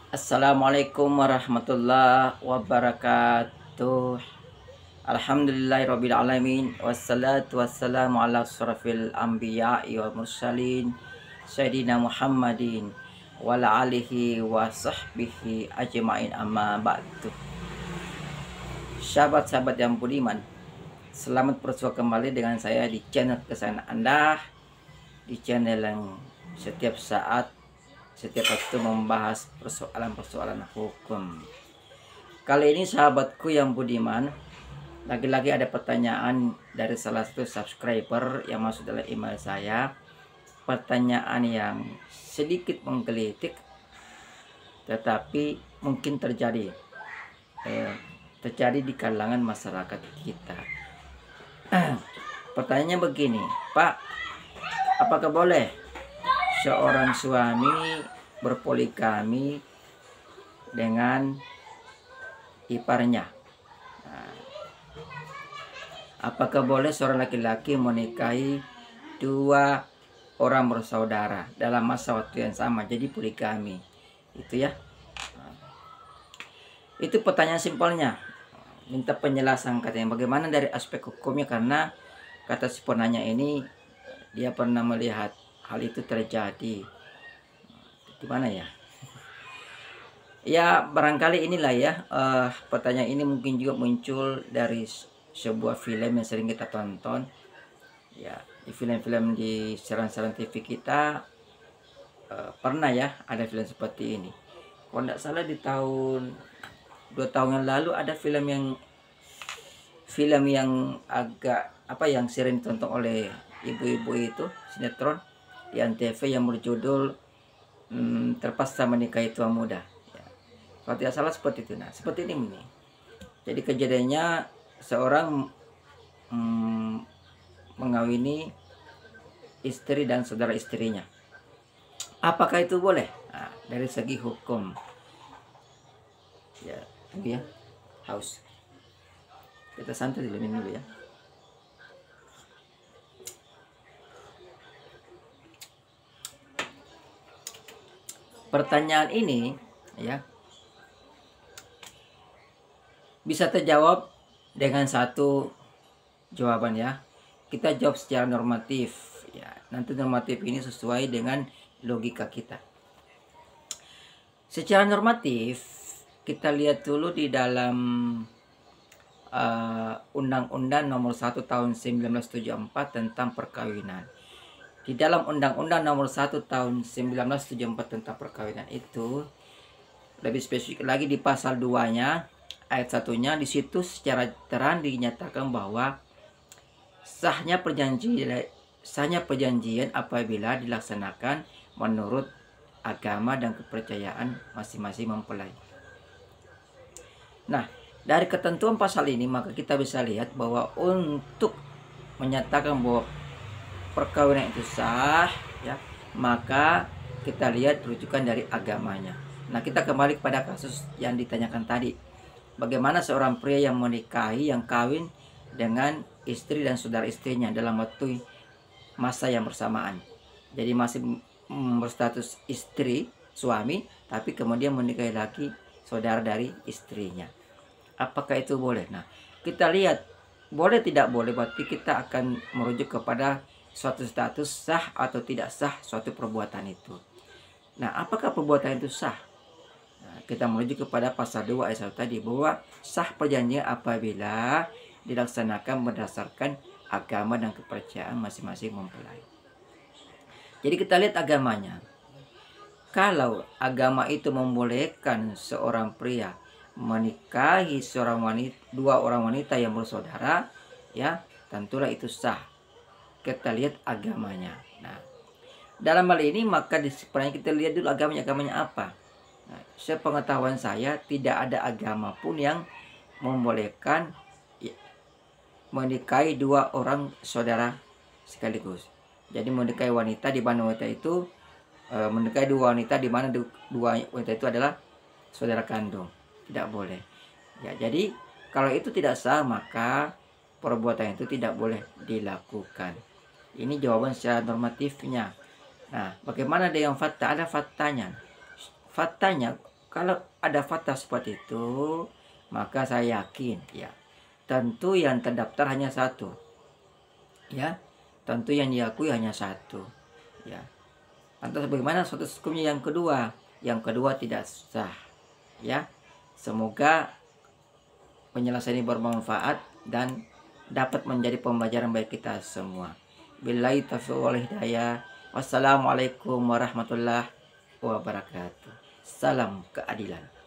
Assalamualaikum warahmatullahi wabarakatuh. Alhamdulillahirabbil alamin wassalatu wassalamu ala asrofil anbiya'i wal mursalin sayyidina Muhammadin wa ala alihi wa sahbihi ajmain, amma ba'du. Sahabat-sahabat yang budiman, selamat berjumpa kembali dengan saya di channel kesayangan Anda, di channel yang setiap saat, setiap waktu membahas persoalan-persoalan hukum. Kali ini sahabatku yang budiman, lagi-lagi ada pertanyaan dari salah satu subscriber yang masuk dalam email saya. Pertanyaan yang sedikit menggelitik, tetapi mungkin terjadi di kalangan masyarakat kita. Pertanyaannya begini, Pak, apakah boleh seorang suami berpoligami dengan iparnya? Apakah boleh seorang laki-laki menikahi dua orang bersaudara dalam masa waktu yang sama, jadi poligami? Itu ya. Itu pertanyaan simpelnya. Minta penjelasan katanya bagaimana dari aspek hukumnya, karena kata si penanya ini dia pernah melihat hal itu terjadi. Gimana ya? Ya barangkali inilah ya, pertanyaan ini mungkin juga muncul dari sebuah film yang sering kita tonton. Ya, di film-film di siaran-siaran TV kita pernah ya ada film seperti ini. Kalau tidak salah di tahun 2 tahun yang lalu ada film yang agak yang sering ditonton oleh ibu-ibu itu, sinetron di Antv yang berjudul Terpaksa Menikahi Tua Muda ya. Kalau tidak salah seperti itu. Nah seperti ini. Jadi kejadiannya seorang mengawini istri dan saudara istrinya. Apakah itu boleh? Nah, dari segi hukum ya, tunggu ya, haus, kita santai dulu, minum dulu ya. Pertanyaan ini ya bisa terjawab dengan satu jawaban ya. Kita jawab secara normatif ya. Nanti normatif ini sesuai dengan logika kita. Secara normatif kita lihat dulu di dalam Undang-Undang Nomor 1 Tahun 1974 tentang perkawinan. Di dalam Undang-Undang Nomor 1 Tahun 1974 tentang perkawinan itu lebih spesifik lagi di pasal 2-nya ayat 1-nya, di situ secara terang dinyatakan bahwa sahnya perjanjian apabila dilaksanakan menurut agama dan kepercayaan masing-masing mempelai. Nah, dari ketentuan pasal ini maka kita bisa lihat bahwa untuk menyatakan bahwa perkawinan itu sah ya, maka kita lihat rujukan dari agamanya. Nah, kita kembali kepada kasus yang ditanyakan tadi. Bagaimana seorang pria yang menikahi, yang kawin dengan istri dan saudara istrinya dalam waktu masa yang bersamaan. Jadi masih berstatus istri, suami, tapi kemudian menikahi lagi saudara dari istrinya. Apakah itu boleh? Nah, kita lihat boleh tidak boleh, berarti kita akan merujuk kepada suatu status sah atau tidak sah suatu perbuatan itu. Nah, apakah perbuatan itu sah? Nah, kita merujuk kepada pasal 2 ayat 1 tadi, bahwa sah perjanjian apabila dilaksanakan berdasarkan agama dan kepercayaan masing-masing mempelai. Jadi kita lihat agamanya. Kalau agama itu membolehkan seorang pria menikahi dua orang wanita yang bersaudara, ya tentulah itu sah. Kita lihat agamanya. Nah, dalam hal ini maka kita lihat dulu agamanya apa. Nah, sepengetahuan saya tidak ada agama pun yang membolehkan menikahi dua orang saudara sekaligus. Jadi menikahi wanita di mana wanita itu menikahi dua wanita di mana dua wanita itu adalah saudara kandung. Tidak boleh. Ya, jadi kalau itu tidak sah maka perbuatan itu tidak boleh dilakukan. Ini jawaban secara normatifnya. Nah, bagaimana dengan fakta? Ada faktanya. Faktanya Kalau ada fakta seperti itu, maka saya yakin ya, tentu yang terdaftar hanya satu. Ya, tentu yang diakui hanya satu. Ya. Lantas bagaimana status hukumnya yang kedua? Yang kedua tidak sah. Ya. Semoga penjelasan ini bermanfaat dan dapat menjadi pembelajaran bagi kita semua. Billahi taufiq wal hidayah. Wassalamualaikum warahmatullahi wabarakatuh. Salam keadilan.